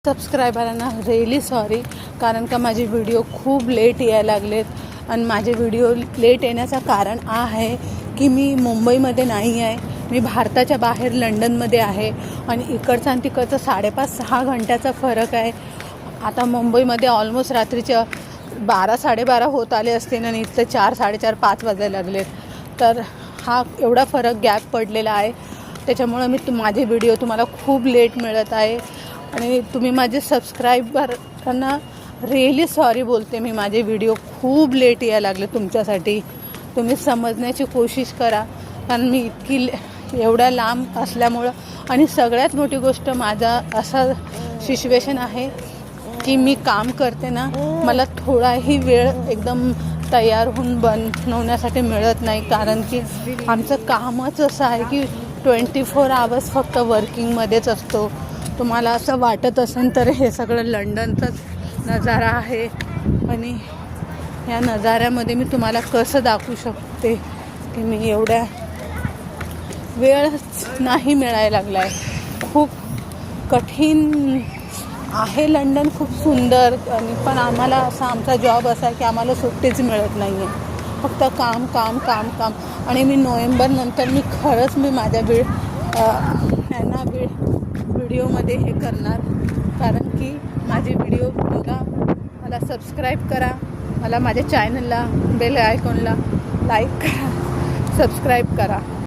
सबस्क्रायबरांना really sorry, कारण का माझे व्हिडिओ खूप लेट यायला लागलेत आणि माझे व्हिडिओ लेट येण्याचं कारण आहे की मी मुंबईमध्ये नाही आहे, मी भारताच्या बाहेर लंडनमध्ये आहे आणि इकडचा आणि तिकडचा 5.5-6 घंट्याचा फरक आहे. आता मुंबईमध्ये ऑलमोस्ट रात्रीच्या 12-12:30 होत आले असते आणि इथं 4-4:30-5 वाजायला लागलेत. तर हा एवढा फरक गॅप पडलेला आहे, त्याच्यामुळं माझे व्हिडिओ तुम्हाला खूप लेट मिळत आहे आणि तुम्ही माझे सबस्क्रायबरांना रिअली सॉरी बोलते. मी माझे व्हिडिओ खूप लेट यायला लागले तुमच्यासाठी. तुम्ही समजण्याची कोशिश करा, कारण मी एवढ्या लांब असल्यामुळं आणि सगळ्यात मोठी गोष्ट माझा असा सिच्युएशन आहे की मी काम करते ना, मला थोडाही वेळ एकदम तयार होऊन बनवण्यासाठी मिळत नाही, कारण की आमचं कामच असं आहे की 24 आवर्स फक्त वर्किंगमध्येच असतो. तुम्हाला असं वाटत असेल तर हे सगळं लंडनचाच नजारा आहे आणि या नजाऱ्यामध्ये मी तुम्हाला कसं दाखवू शकते की मी एवढ्या वेळच नाही मिळायला लागला आहे. खूप कठीण आहे लंडन, खूप सुंदर, आणि पण आम्हाला असा आमचा जॉब असा आहे की आम्हाला सुट्टीच मिळत नाही आहे, फक्त काम काम काम काम. आणि मी नोव्हेंबरनंतर मी खरंच माझ्या व्हिडिओमध्ये हे करणार, कारण की माझे व्हिडिओ बघा, मला सबस्क्राईब करा, मला माझ्या चॅनलला बेल आयकॉनला लाईक करा, सबस्क्राईब करा.